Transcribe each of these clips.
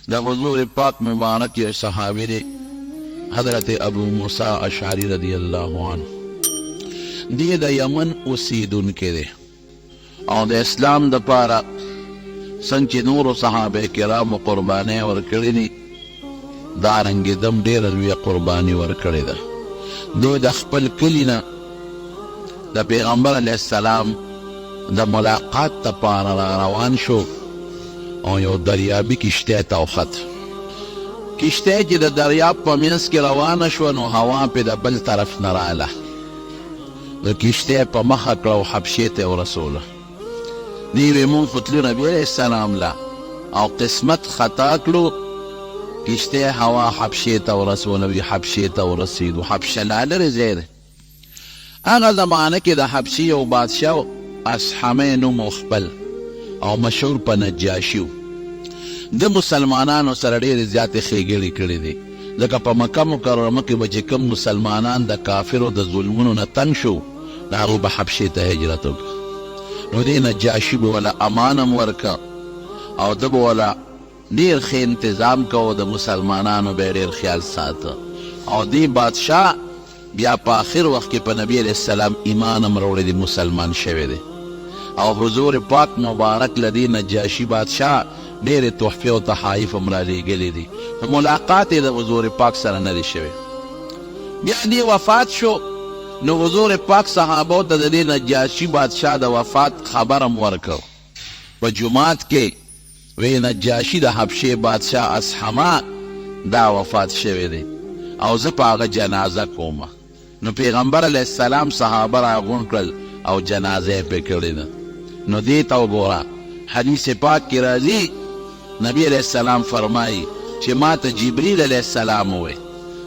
دا حضور پاک مبارک یو صحابی دی حضرت ابو موسی اشعری رضی اللہ عنہ دی دا یمن اوسیدون کے دی او د اسلام د پاره څنګه نور صحابه کرام قرباني ورکړي دي دارنګ دم ډېر لوی قرباني ورکړي ده دوی د خپل کلی نه د پیغمبر علیه السلام د ملاقات لپاره روان شو او یو دریابي کشتۍ ته وخت کشتۍ چې د دریاب په منځ کې روانه شوه نو هوا پې د بل طرف نه راغله د کشتۍ په مخه کړه او حبشې ته یې ورسوله دی وی مون فتلو نبی علیہ السلام لا او قسمت خطا کړو کشته هوا حبشې ته ورسول وی حبشې ته ورسېدو حبشه لا لرې ځای دی هغه زمانه کې د حبشې یو بادشاه اصحمې نوم خپل او مشهور په نجاشي د مسلمانانو سره ډېرې زیاتې ښېګړې کړې دي ځکه په مکه مکرمه کې به چې کوم مسلمانان د کافرو د ظلمونو نه تنګ شو د هغوی به حبشې ته هجرت وکړه نو دی نجاشي به ولا امانم ورکه او ده به ولا ډېر ښه انتظام کوه د مسلمانانو به یې ډېر خیال ساته او دی بادشاه بیا په آخر وخت کې په نبي علیه السلام ایمان هم راوړی دی مسلمان شوی دی او حضور پاک مبارک له دې نجاشي بادشاه ډېرې تحفې او تحایف هم رالیږلي دي ملاقات یې د حضور پاک سره نه دی شوی بیا دی وفات شو نو حضور پاک صحابو ته د دې نجاشي بادشاه د وفات خبر هم ورکړ په جومات کې وی نجاشي د حبشې بادشاه اصحما دا وفات شوی دی او زه په هغه جنازه کومه نو پیغمبر علیه السلام صحابه راغونډ کړل او جنازه یې پرې کړې ده نو دې ته وګوره حدیث پاک کې راځي نبی علیه السلام فرمایي چې ما ته جبریل علیه السلام ووی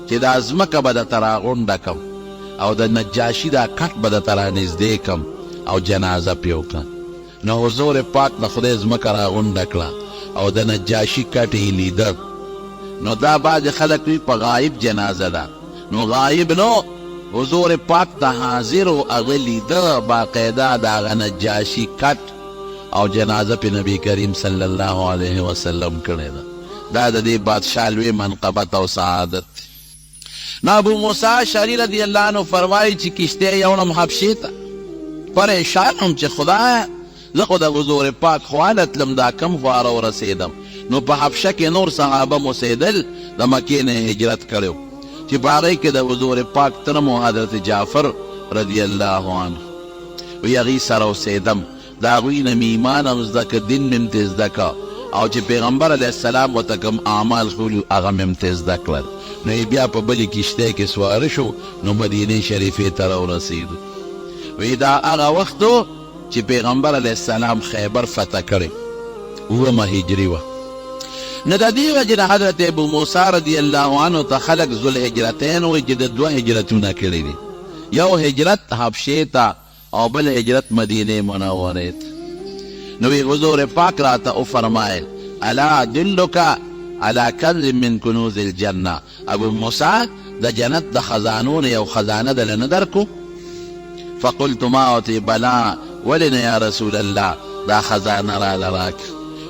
چې دا ځمکه به درته راغونډه کړم او د نجاشي دا کټ به درته رانږدې کړم او جنازه پرې وکړه نو حضور پاک د خدای ځمکه راغونډه کړه او د نجاشي کټ یې لیده نو دا بعضې خلک وي په غایب جنازه ده نو غایب نو حضور پاک ته حاضر و هغه لیده باقاعده د هغه نجاشي کټ او جنازه پې نبی کریم صلی الله علیه وسلم کړې ده دا د دې بادشاه لوی منقبت او سعادت نو ابو موسی اشعری رضی الله عنه فرمایي چې کشتۍ یوړم حبشې ته پریشان هم چې خدایه زه خو د حضور پاک خوا تلم دا کم خوا راورسېدم نو په حبشه کې نور صحابه مو اوسېدل د مکې نه هجرت کړی چې په هغې کې د حضور پاک تره مو حضرت جعفر رضی الله عنه وی هغې سره اوسېدم د هغوی نه مې ایمان هم زده که دین مې هم ترې زده که او چې پیغمبر علیه السلام ورته کوم اعمال ښولي هغه مې هم ترې زده کړل نو یې بیا په بلې کشتۍ کې سواره شو نو مدینې شریفې ته راورسېدو وی دا هغه وخت و چې پیغمبر علیه السلام خیبر فتح کړی اوومه هجري وه نو د دې وجې نه حضرت ابو موسی رضی الله عنه ته خلک ذوالهجرتین وایي چې د دوه هجرتونه کړي دي یو هجرت حبشې ته او بل هجرت مدینې منورې ته نو وی حضور پاک راته وفرمایل الا ادلک علی کنز من کنوز الجنه ابو موسی د جنت د خزانو نه یو خزانه دله نه درکو فقلت ما اوتی بلا ولن یا رسول الله دا خزانه راله راک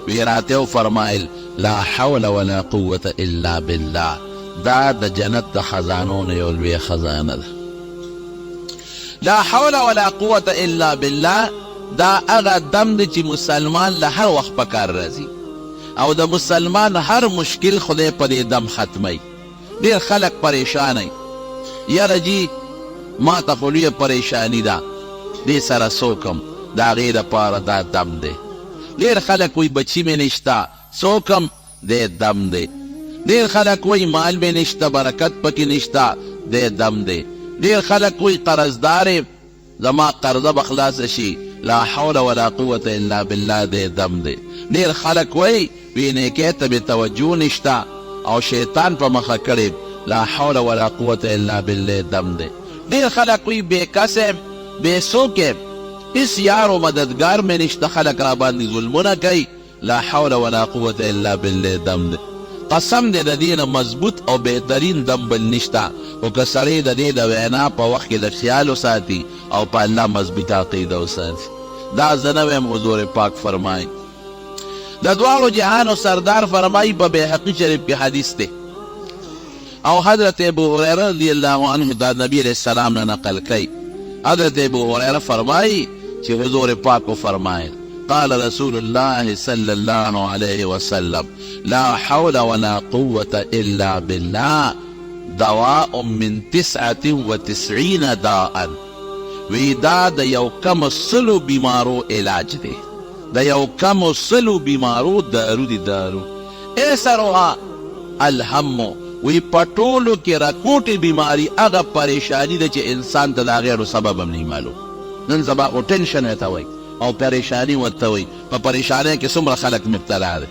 وی راته وفرمایل لا حول ولا قوة الا بالله دا د جنت د خزانو نه یو لویه خزانه ده لا حول ولا قوة الا بالله دا هغه دم دی چې مسلمان له هر وخت په کار راځي او د مسلمان هر مشکل خدای په دې دم ختمی ډېر خلک پریشانی یاره جی ما ته خو لویه پریشانی ده دې سره څوکم د هغې دپاره دا دم دی ډېر خلک وایي بچي مې نشته څوکم دی دم دی ډېر خلک وایي مال مې نشته برکت پکې نشته دی دم دی ډېر خلک وایي قرضدار زما قرضه به خلاصه شي لا حول ولا قوة الا بالله دی دم دی ډېر خلک وایي وی نیکۍ ته مې توجه نشته او شیطان په مخه کړی لا حول ولا قوة الا بالله دم دی ډېر خلک وایي بې کسم بې څوک هیڅ یار و مددگار مې نشته خلک را باندې ظلمونه کوي لا حول ولا قوة الا بالله دم دی قسم دی د دې نه مضبوط او بهترین دم بل نشته خو که سړی د دې د وینا په وخت کې د خیال وساتي او په الله مضبوط عقیده وساتي دا زه نه ویم حضور پاک فرمایي د دواړو جهانو سردار فرمایي په بیهقي شریف کې حدیث دی او حضرت ابو هريره رضی الله عنه دا نبی علیہ السلام نے نقل کی. حضرت ابو هريره فرمائی چې حضور پاک کو فرمائے قال رسول الله صلی الله علیہ وسلم لا حول ولا قوة الا بالله دواء من 99 داء. وی دا د یو کم سلو بیمارو علاج دی، د یو کم سلو بیمارو دارو دی دارو. ایسرها الهم. وی پټولو کې راکوټي بیماری هغه پریشانی ده چې انسان ته د هغې سبب هم نه معلوم. نن سبا خو ټینشن ورته وایي او پریشانی ورته وایي. په پریشانی کې څومره خلک مبتلا دی.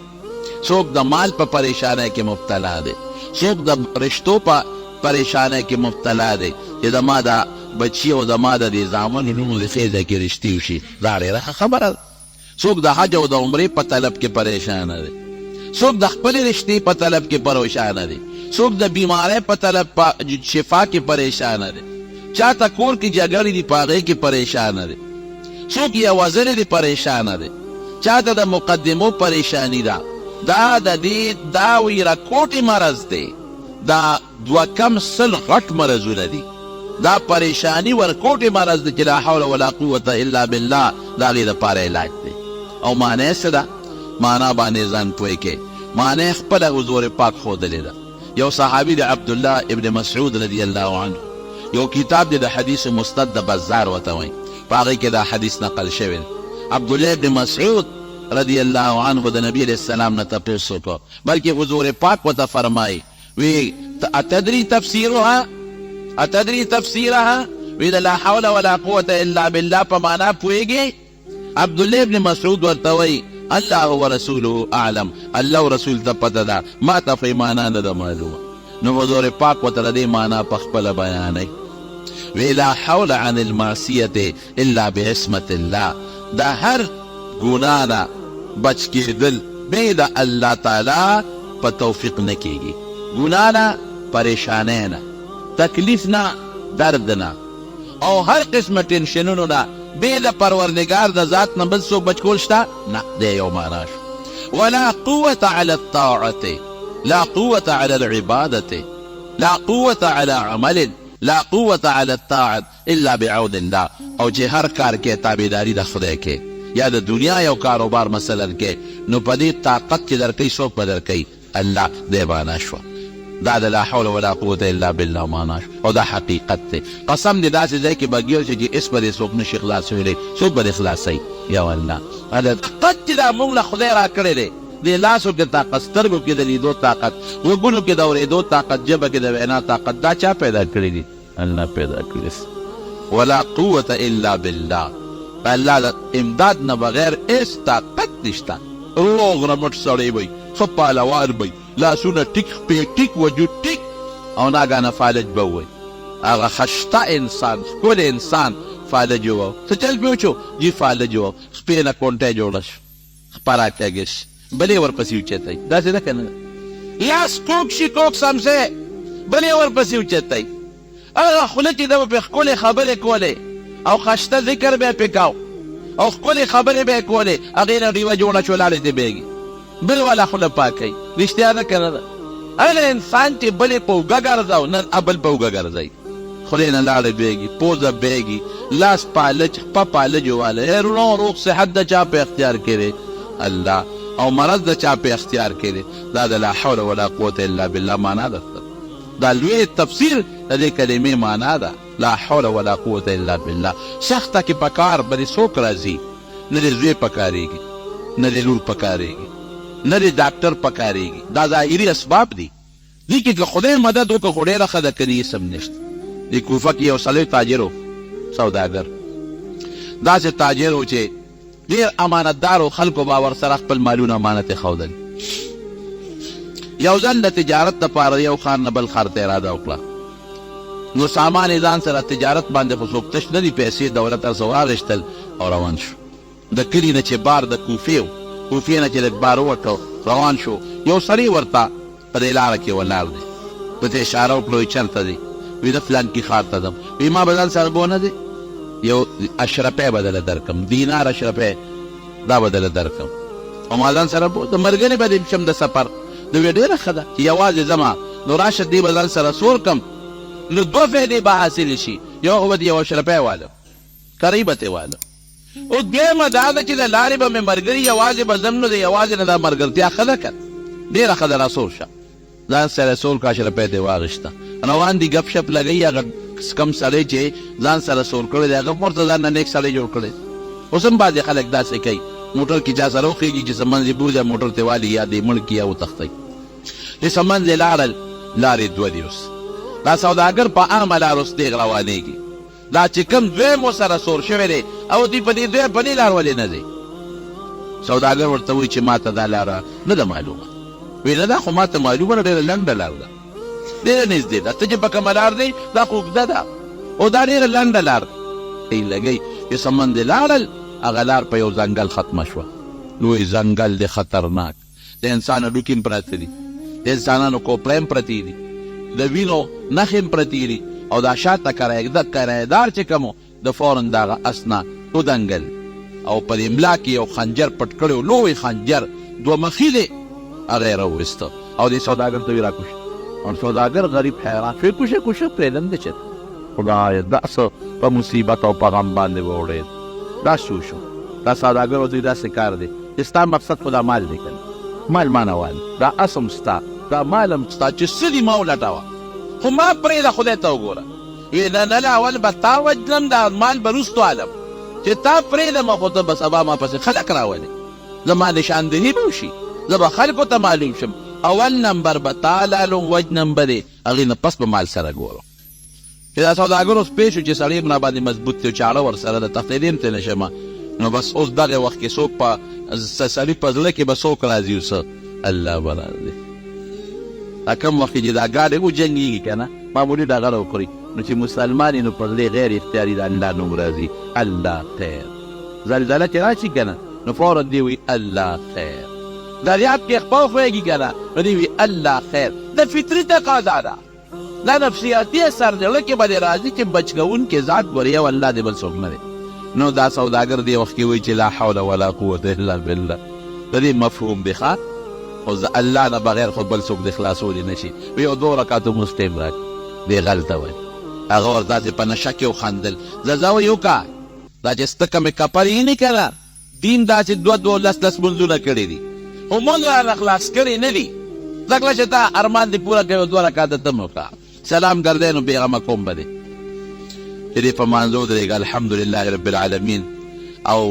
څوک د مال په پریشانی کې مبتلا دی، څوک د رشتو په پریشانی کې مبتلا دی چې د ما د بچي او د ما د دې زامنو نومو د ښې ځای کې رشتې وشي. دا ډېره خبره ده. څوک د حج او د عمرې په طلب کې پریشانه دی، څوک د خپلې رشتې په طلب کې پریشانه دی، څوک د بیماری په طلب شفا کې پریشانه دی، چاته کور کې جګړې دي په هغې کې پریشانه دی، څوک یې وزرې دي پریشانه دی، چاته د مقدمو پریشانی ده. دا د دې دا وی راکوټي مرض دی، دا 200 غټ مرضونه دي. دا پریشانی ورکوټي مرض دی چې لا حول ولا قوة الا بالله د هغې دپاره علاج دی. او معنی څه ده؟ معنا باندې ځان پوه کې. معنی خپله حضور پاک ښودلې ده. یو صحابي دی عبدالله ابن مسعود رضی الله عنه، یو کتاب دی د حدیث مستد د بزار ورته وایي، په هغې کې دا حدیث نقل شوی دی. عبدالله ابن مسعود رضی الله عنه د نبی علیہ السلام نه تپوس وکړو، بلکې حضور پاک ورته فرمایي وی اتدري تفسیرها اتدري تفسیرها وی د لا حول ولا قوة الا بالله په معنا پوهېږې؟ عبدالله ابن مسعود ورته وایي الله ورسوله اعلم، الله او رسول ته پته ده، ما ته پرې معنا نه ده معلومه. نو حضور پاک ورته د دې معنا په خپله بیانوي. وی لا حول عن المعصیة الا بعصمة الله. دا هر ګناه نه بچ کېدل بې د الله تعالی په توفیق نه کېږي. ګناه نه، پریشانی نه، تکلیف نه، درد نه، او هر قسمه ټینشنونو نه بې د پروردګار د ذات نه بل څوک بچ کول شته نه. دی یو معنا شو. ولا قوة على الطاعة، لا قوة على العبادة، لا قوة على عمل، لا قوة على الطاعة الا بعون الله. او چې هر کار کې تابعداري د خدای کې یا د دنیا یو کاروبار مثلا کې، نو په دې طاقت چې درکوي څوک به درکوي؟ الله. دی معنا شوه. دا د لا حول ولا قوة الا بالله معنا شو. او دا حقیقت دی. قسم دی داسې ځای کې به ګیر شي چې اس به دې څوک نشي خلاصولی، څوک به دې خلاصوي؟ یو الله. حقیقت چې دا موږ له خدای را کړی دی. د لاسو کې طاقت، سترګو کې د لیدو طاقت، غوږونو کې د اورېدو طاقت، ژبه کې د وینا طاقت، دا چا پیدا کړی دي؟ الله پیدا کړی. ولا قوة الا بالله. الله د امداد نه بغیر هېڅ طاقت نشته. روغ رمټ سړی وی، ښه پهلوان وی، لاسونه ټیک، پې ټیک، وجود ټیک، او ناګانه فالج به ووایي. هغه خشته انسان، ښکلی انسان فالج وو. څه چل پې وچو؟ جي فالج وو. سپۍ نه کونټۍ جوړه شو، خپره کږې شي، بلې ورپسې اوچتوي. داسې ده که نه؟ لاس کوږ شي، کوږ سمسې، بلې ورپسې اوچتوي. هغه خوله چې ده به پې ښکلې خبرې کولې او خشته ذکر به یې پې کو او ښکلې خبرې به یې کولې، هغې نه ډیوه جوړه شوه، لاړې دې بیږي. بل والا خوله پاکوي. رښتیا ده که نه ده؟ هغه انسان چې بلې په اوږه ګرځاو، نن بل په اوږه ګرځوي، خولې نه لاړې بیږي، پوزه بیږي، لاس پالج، خپه پالج والی. روغ روغ صحت د چا په اختیار کې دی؟ الله. او مرض د چا په اختیار کې دی؟ دا د لا حول ولا قوة الا بالله معنا ده. دا لوی تفسیر د دې کلمې معنا ده، لا حول ولا قوة الا بالله. سخته کې په کار باندې څوک راځي؟ نه د زوی پکارېږي، نه د لور پکارېږي، نه د ډاکټر پکارېږي. دا ظاهري اسباب دي. دې کې که خدای مدد وکړه خو ډېره ښه ده، که دې اسم نشته. د کوفه کې یو سړی تاجر و، سوداګر، داسې تاجر و چې ډېر امانتدار و، خلکو به ورسره خپل مالونه امانت یې ښودل. یو ځل د تجارت دپاره یو ښار نه بل ښار ته اراده وکړه، نو سامان یې ځان سره تجارت باندې خو څوک تش نه دي، پیسې دولت څخه واخېستل او روان شو. د کلي نه چې بار د کوفې و، کوفې نه چې لږ بار ووتو روان شو، یو سړی ورته په دې لاره کې ولاړ دی، ورته اشاره وکړه وایي چېرته دی؟ وی د فلانکي ښار ته ځم. وی ما به ځان سره بونه دی، یو اشرفی به دله درکړم، دینار اشرفی دا به دله درکړم. او ما ځان سره د مرګنې به دې شم د سفر نو ویې ډېره ښه ده چې یوازې ځمه نو راشه دې به ځان سره سور کم نو دوه فایدې به حاصلې شي یو خو به د 1 روپۍ والم کرۍ به ترې والم اوس دویمه دا ده چې د لارې به مې ملګري یوازې به ځم نو د یوازې نه دا ملګرتیا ښه ده که ډېره ښه ده راسور شه ځان سره 100 روپۍ دې واغېسته روان دي ګپ شپ لګوي هغه کم سړی چې ځان سره سور کړی دی هغه ورته ځان نه نیک سړی جوړ کړی اوس هم بعضې خلک داسې کوي موټر کې چا سره وخېږي چې څه منځ یې بوځي موټر ته والي یا دې مړ کړي یا وتښتئ چې څه منځ یې لاړل لارې دوه دي اوس دا سوداګر په عامه لار اوس تېغ روانېږي دا چې کوم دویم ورسره سور شوی دی او دوی په دې دویم په دې لار ولې نه دی سوداګر ورته وایي چې ما ته دا لاره نه ده معلومه وایي نه دا خو ما ته معلومه ده ډېره لنډه لار ده ډېره نږدې ده ته چې په کومه لار دی دا خو اوږده ده او دا ډېره لنډه لار دی لګئ چې سمند یې لاړل هغه لار په یو ځنګل ختمه شوه لوی ځنګل دی خطرناک د انسان هډوکي هم پراته دي د انسانانو کوپړۍ هم پرتې دي د وینو نښې هم پرتې دي او دا شاته کرایهدار چې کوم د فورن د هغه اس نه ودنګل او په دې ملا کې یو خنجر پټ کړی و لوی خنجر دوه مخي دی هغه یې راوویسته او دې سوداګر ته یې راکوش او سوداګر غریب حیران شو کوشه پرېږدم دی چې خدایه دا څه په مصیبت او په غم باندې واوړېد دا شو دا سوداګر ورته داسې کار دی چې ستا مقصد خو دا مال دی که مال ما نه وال دا اس هم ستا دا مال هم ستا چې څه دي ما ولټوه خو ما پرېږده خدای ته وګوره وی نه اول به تا وجلم دا مال به وروستو علم چې تا پرېږدم خو ته به سبا ما پسې خلک راولې زما نشاندهي به وشي زه به خلکو ته معلوم شم اول نمبر به تا لالم وج نمبر یې هغې نه پس به مال سره ګورم چې دا سوداګر اوس پوه شو چې سړی هم راباندې مضبوط دی چاړه ورسره د تښتېدې هم ترې نه شمه نو بس اوس دغه وخت کې څوک په سړي په زړه کې به څوک راځي اوسه الله به راځي دا کوم وخت چې دا ګاډی وجنګېږي که نه معمولي ډغره وکړي نو چې مسلمان یې نو په زړه غیر اختیاري د الله نوم راځي الله خیر زلزله چې راشي که نه نو فورا دی وي الله خیر دریاب کې خپه وخوېږي که نه نو دی وي الله خیر د فطري تقاضا ده دا نفسیاتي اثر دی زړه کې به دې راځي چې بچ کوونکې ذات ګورې یو الله دی بل څوک نه دی نو دا سوداګر دې وخت کې وایي چې لا حول ولا قوة الا بالله د دې مفهوم دی ښه خو الله نه بغیر خو بل څوک د خلاصولی نه شي وی یو 2 رکعتو مونځ ټیم راکړي دې غل ته وایي هغه ورته داسې په نشه کې وخندل زه وایي وکړه دا چې سته کومې کپر یې نه که نه دین داسې 2 مونځونه کړي دي خو مونځ رانه خلاص کړي نه دي ځکه چې تا ارمان دې پوره کوي 2 رکعته ته مې وکړه سلام ګردی نو بېغمه کوم به دی چې دې په مانځو درېږه الحمدلله رب العالمین او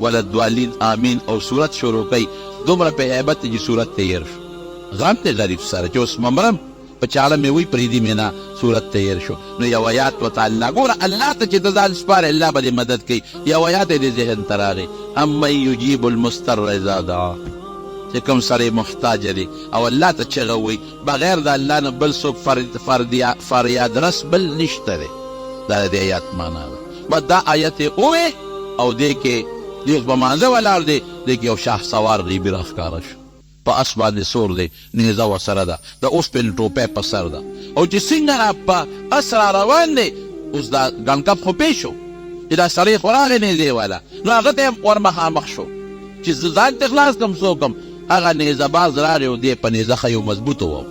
ولدوالین آمین او صورت شروع کوي دومره په هیبت چې صورت تیر شو ځان ته غریب سره چې اوس ممرم په چاړه مې وی پرېږدي مې نه صورت تیر شو نو یو آیات ورته الله ګوره الله ته چې ته ځان سپارې الله به دې مدد کوي یو آیات یې دې ذهن ته راغی امن یجیب المضطر اذا دعا چې کوم سړی محتاج دی او الله ته چغه وایي بغیر د الله نه بل څوک فریاد رس بل نشته دی دا د آیات معنا ده بس دا آیت یې ووې او دې کې دې اوس په مانځه ولاړ دی دې کې یو شاه سوار غیبي راښکاره شو په اس باندې سور دی نیزه ورسره ده د اوسپنې ټوپۍ په سر ده او چې څنګه په اس را روان دی اوس دا ګنکپ خو پې شو چې دا سړی خو راغی نیزې والا نو هغه ته یې ور مخامخ شو چې زه ځان ته خلاص کړم څوک هم هغه نیزه باز راغی او دې په نیزه ښه یو مضبوطه و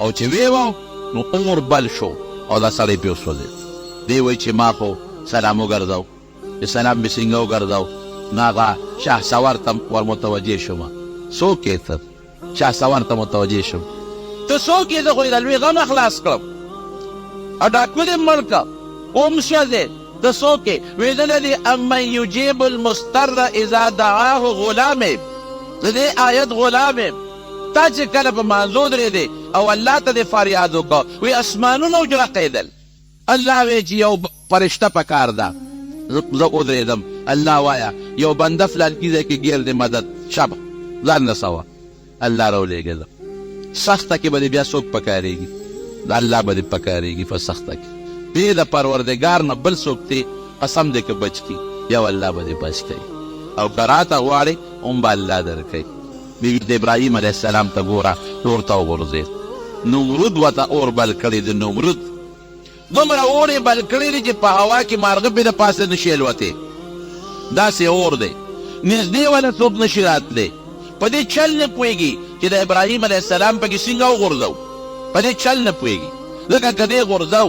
او چې ویې و نو عمر بل شو او دا سړی پې وسوځېد دی وایي چې ما خو سلام وګرځو چې سلام مې څنګه وګرځو نو هغه شاه سوار ته ور متوجه شوم څوک یې ته شاه سوار ته متوجه شوم ته څوک یې زه خو یې د لوی غمه خلاص کړم او ډاکو دې مړ کړم اوم شوې ته څوک یې ویې نه لري امن یجیب المضطر اذا دعاه غلام د دې آیت غلام یم تا چې کله په مانځو درېدې او الله ته دې فریاد وکړه وی اسمانونه وجرقېدل الله وی چې یو فرشته پکار ده زه ودرېدم الله وایه یو بنده فلانکي ځای کې ګیر دی مدد شبه ځان رسوه الله راولېږه سخته کې به دې بیا څوک پکارېږي د الله به دې پکارېږي په سخته کې بې د پروردګار نه بل څوک دی قسم دې که بچ کړي یو الله به دې بچ کوي او که راته غواړې هم به الله درکوي بیبي د ابراهیم علیه السلام ته ګوره اور ته وغورځېد نمرود ورته اور بل کړی د نمرود دومره اور یې بل کړی دی چې په هوا کې مارغه پې د پاسه نشي الوتې داسې اور دی نږدې وله څوک نشي راتلی په دې چل نه پوهېږي چې د ابراهیم علیه السلام پکې څنګه وغورځو، په دې چل نه پوهېږي. ځکه که دې غورځو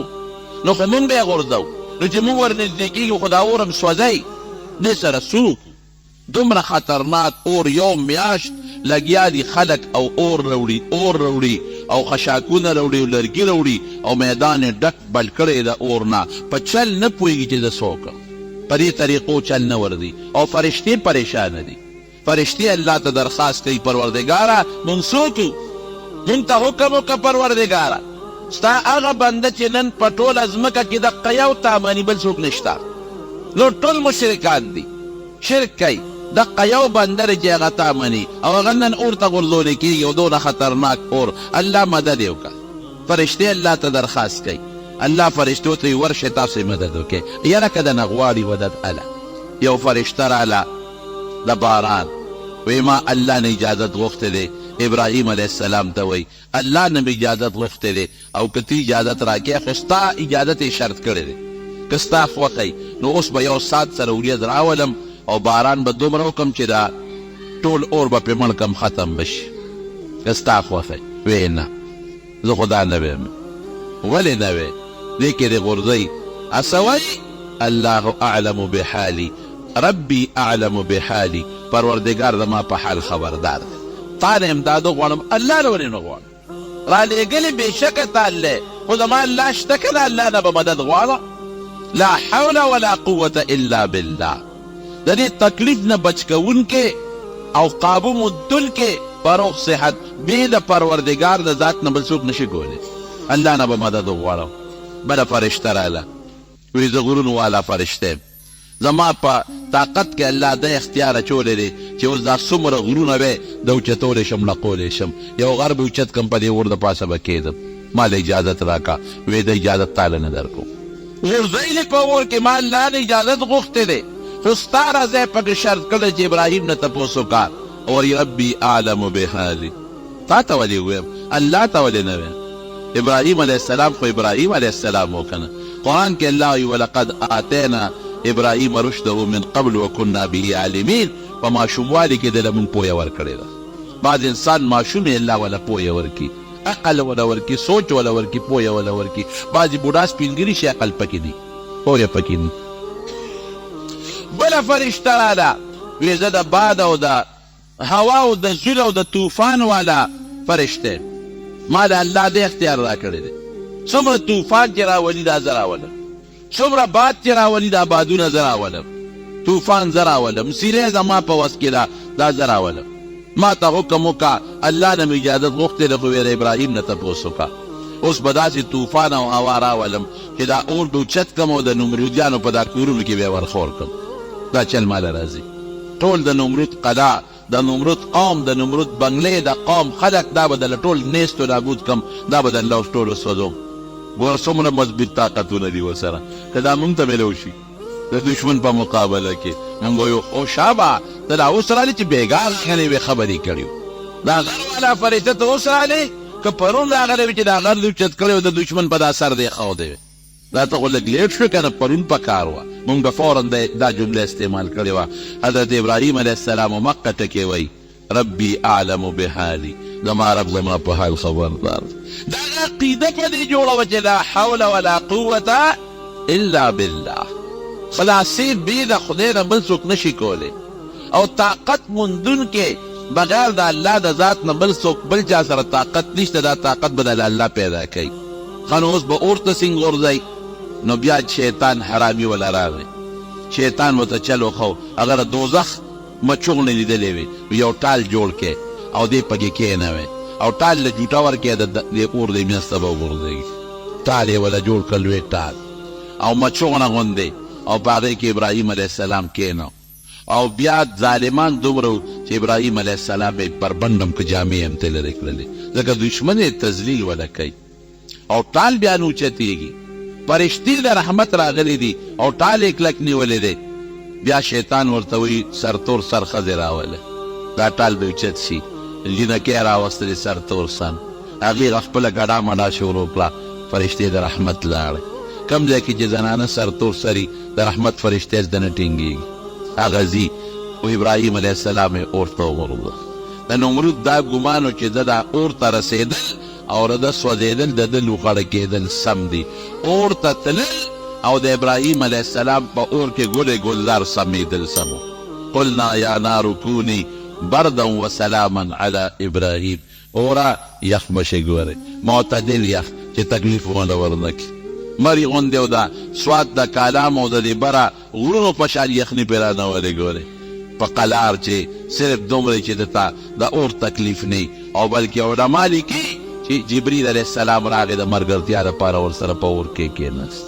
نو خو مونږ به یې غورځو، نو چې مونږ ورنږدې کېږو خو دا اور هم سوځئ. دې سره څوک دومره خطرناک اور یو میاشت لګیا دي خلک او اور راوړي او خشاکونه راوړي او لرګي راوړي او میدان یې ډک بل کړی د اور نه، په چل نه پوهېږي چې زه څه وکړم. په دې طریقو چل نه ورځي او فرشتې پریشانه دي. فرشتې الله ته درخواست کوي پروردګاره مونږ څوک یو، مونږ ته حکم وکړه پروردګاره ستا هغه بنده چې نن په ټوله ځمکه کې دقه یو تا مني بل څوک نشته، نور ټول مشرکان دي شرک کوي، دقه یو بنده دی چې هغه تا مني او هغه نن اور ته غورځولی کېږي او دونه خطرناک اور. الله مدد یې وکړه. فرشتې الله ته درخواست کوي، الله فرشتو ته یې ورشئ تاسې مدد وکړئ. یاره که دنه غواړي مدد اله یو فرشته راله د باران وی ما الله نه اجازت غوښتی دی، ابراهیم علیه السلام ته وی الله نه مې اجازت غوښتی دی او که ته اجازت راکړې خو ستا اجازت یې شرط کړی دی، که ستا خوښی نو اوس به یو ساعت سره وریځ راولم او باران به دومره وکړم چې دا ټول اور به پرې مړ کړم ختم به شي، که ستا خوښی. وی نه زه خو دا نه ویم. ولې نه وی؟ دې کې دې غورځئ هسه وایي الله اعلم بحالي ربي اعلم بحالي، پروردګار زما په حال خبردار دی. تا نه امداد وغواړم الله نه ولې نه غواړم، رالېږلې بېشکه تا الله خو زما الله شته که نه الله نه به مدد غواړه. لا حول ولا قوة الا بالله. د دې تکلیف نه بچ کوونکې او قابو موندونکې په روغ صحت بې د پروردګار د ذات نه بل څوک نشي کولی. الله نه به مدد وغواړم. بله فرشته راله وی زه غرونو والا فرشته زما په طاقت کې الله د اختیار اچولی دی چې اوس دا څومره غرونه به د اوچتولی شم لقولی شم، یو غر به اوچت کم په دې اور د پاسه به کېدم. ما له اجازت راکړه. وی د اجازت تاله نه درکوم. غورځئ دې په اور کې ما الله نه اجازت غوښتی دی خو ستا راځی پکې شرط کړی چې ابراهیم نه تپوس وکړه او ربي اعلم بحالي. تا ته ولې ویم الله ته ولې نه ویم؟ ابراهیم علیه السلام خو ابراهیم علیه السلام و کنه. قرآن کې الله وی ولقد آتینا ابراهیم رشده من قبل وکنا به عالمین. په ماشوموالي کې دله مونږ پویه ورکړې ده. بعض انسان ماشوم یې الله وله پویه ورکي، عقل وله ورکي، سوچ وله ورکي، پویه وله ورکي. بعضې بوډا سپینګري شي عقل پکې دي، پویه پکې دي. بله فرشته راله وی زه د باد او د هوا او د زور او د طوفان والا فرشته ما د الله د اختیار را کړی دی. څومره طوفان چې راولي دا زه راولم، څومره باد چې راولي دا بادونه زه راولم، طوفان زه راولم، سیری زما په وس کې دا زه راولم. ما ته حکم وکړه الله نه مې اجازت غوښتی دی خو ویره ابراهیم نه تپوس وکړه. اوس به داسې طوفان او هوا راولم چې دا اور به اوچت کړم او د نمرودیانو په دا کورونو کې به یې ورخور کړم. دا چل ماله راځي. ټول د نمرود قلا، د نمرود قوم، د نمرود بنګلې، د قوم خلق دا به دله ټول نیست و نابود کم، دا به دله اوس ټول وسوځوم. ګوره څومره مضبوط طاقتونه دي ورسره که دا مونږ ته میلو شي د دشمن په مقابله کې. مونږ وایو او شابه ته دا اوس رالې چې بېګار کښنې وې خبرې کړي وو. دا غر والا فرشته ته اوس رالې که پرون راغلی وي چې دا غر دې اوچت کړی و د دشمن په دا سر دې ښودی وې. دا ته خو لږ لیټ شو که نه پرون په کار وه. مونږ به فوراً دا جمله استعمال کړې وه. حضرت ابراهیم علیه السلام مقه ټکې وی ربي اعلم بحالي، زما رب زما په حال خبردار. دا عقیده په دې جوړه وه چې لا حول ولا قوة الا بالله. خلاصې بې د خدای نه بل څوک نشي کولی او طاقت موندونکې بغیر د الله د ذات نه بل څوک بل چا سره طاقت نشته. دا طاقت به د الله پیدا کوي. ښه نو اوس به اور ته څنګه غورځئ؟ نو بیا شیطان حرامي وله راغی. شیطان ورته چل وښو. هغه د دوزخ مچوغنې لیدلې وې، یو ټال جوړ کې او دې پکې کښېنوې او ټال له جوټه ورکې د اور دې منځ ته به وغورځېږي. ټال یې وله جوړ کړ لوی ټال او مچوغنه غوندې او په هغې کې ابراهیم علیه السلام کښېنو او بیا ظالمان دومره چې ابراهیم علیه السلام یې پر بندم که جامې هم ترې لرې کړلې ځکه دشمن یې تذلیل وله کوي او ټال بیا نه اوچتېږي. فرشتې د رحمت راغلی دي او ټال یې کلک نیولی دی. بیا شیطان ورته وایي سرتور سر ښځې راوله، دا ټال به اوچت شي. جینکۍ راوستلې سرتور سن، هغې خپله ګډا مډا شروع کړه. فرشتې د رحمت لاړې. کم ځای کې چې زنانه سرتور سري د رحمت فرشتې زده نه ټینګېږي، هغه ځي و ابراهیم علیه السلام یې اور ته وغورځوه. د نمرود دا ګمانو چې ده دا اور ته رسېدل او د سوځېدل د ده لوغړه کېدل سم دي. اور ته تلل او د ابراهیم علیه السلام په اور کې ګلې ګلزار سمېدل سمو. قلنا یا نار کونی بردا وسلاما علی ابراهیم. اورا یخ بشي ګورئ، معتدل یخ چې تکلیف ونه ورنکړي. مري غوندې او دا سوات د کالام او د دې بره غرونو په شان یخني پرې رانولې ګورئ په قلار چې صرف دومره چې دته د اور تکلیف نه او بلکې علما لیکي چې جبریل علیه السلام راغی د ملګرتیا دپاره ورسره په اور کې کېناست.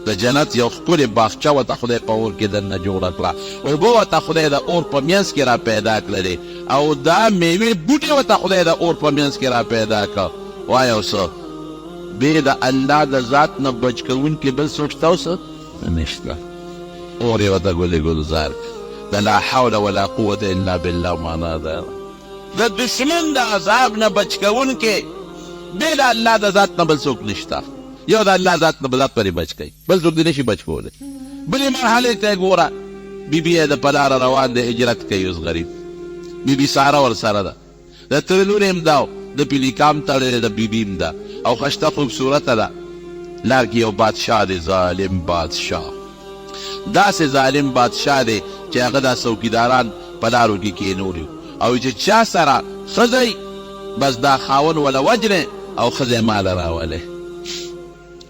د جنت یو ښکلې باغچه ورته خدای په اور کې دننه جوړه کړه، اوبه ورته خدای د اور په منځ کې را پیدا کړلې او دا میوې بوټې ورته خدای د اور په منځ کې را پیدا کړه. وایه څه بې د الله د ذات نه بچ کوونکي بل څوک شته او څه نشته. اور یې ورته ګلې ګلزار د لا حول ولا قوة الا بالله معنا ده. د دشمن د عذاب نه بچ کوونکي بې د الله د ذات نه بل څوک نشته. یو د الله ذات نه بل ذات پرې بچ کوي، بل څوک دې نشي بچ کولی. بلې مرحلې ته یې ګوره، بیبي یې د په لاره روان دی، هجرت کوي اوس غریب. بیبي ساره ورسره ده، د تره لور هم ده، د پیلیکام تړلې د بیبي هم ده او ښایسته خوبصورته ده. لار کې یو بادشاه دی، ظالم بادشاه. داسې ظالم بادشاه دی چې هغه دا څوکیداران په لارو کې کېنولي او چې چا سره ښځی بس دا خاون وله وجنې او ښځی ماله راولې.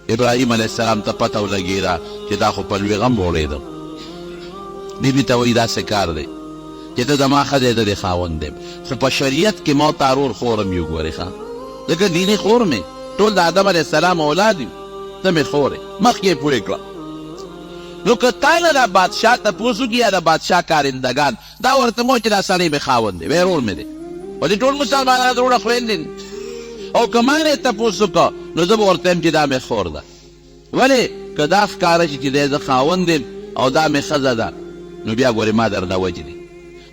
ابراهیم علیه السلام ته پته ولګېده چې دا خو په لوی غم وړېدم. بیبي ته وایي داسې کار دی چې ته زما ښځی د دې خاوند دی، خو په شریعت کې ما تا رور خورم یو ګورې ښه، ځکه دیني خور مې ټول د آدم علیه السلام اولاد یو، ته مې خور یې، مخکې یې پوهې کړه. نو که تا نه دا بادشاه تپوس وکړي یا د بادشاه کارندګان دا ورته مو چې دا سړی مې خاوند دی، وایي رور مې دی، او دې ټول مسلمانان وروڼه خویندې دي. او که ما نه یې تپوس وکړه نو زه به ورته یم چې دا مې خور ده. ولې که دا ښکاره شي چې دی زه خاوند یم او دا مې ښځه ده نو بیا ګورې ما درنه وجنې.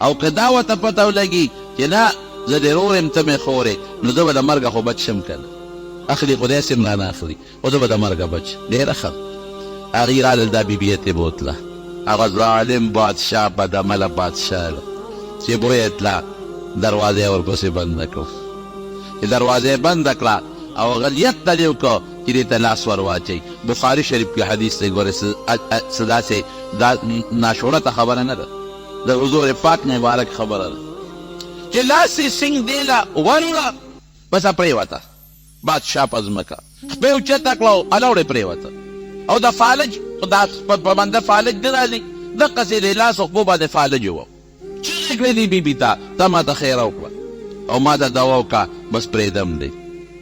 او که دا ورته پته ولګي چې نه زه دې رور یم ته مې خور یې نو زه به د مرګه خو بچ شم که نه، اخلي خدای سم رانه اخلي، خو زه به د مرګه بچ. ډېره ښه هغې رالل، دا بیبي یې ترې بوتله. هغه ظالم بادشاه بدعمله بادشاه ده چې بویې تله، دروازه یې ورپسې بنده کړه. چې دروازه یې بنده کړه او هغه نیت ته دې وکړه چې دې ته لاس ور واچوي. بخاري شریف کې حدیث دی، ګورې څه داسې دا ناشورته خبره نه ده، د حضور پاک مبارک خبره ده چې لاس یې سنګ دې له وروړه بس پرېوته بادشاه په ځمکه، خپې اوچته کړه او الوړې پرېوته. او د فالج دا په منده فالج نه راځي، دقسې د لاس او خپو باندې فالج و. چیغې کړې دي بیبي ته ما ته خیره وکړه او ما ته دوا وکړه، بس پرېږدم دی.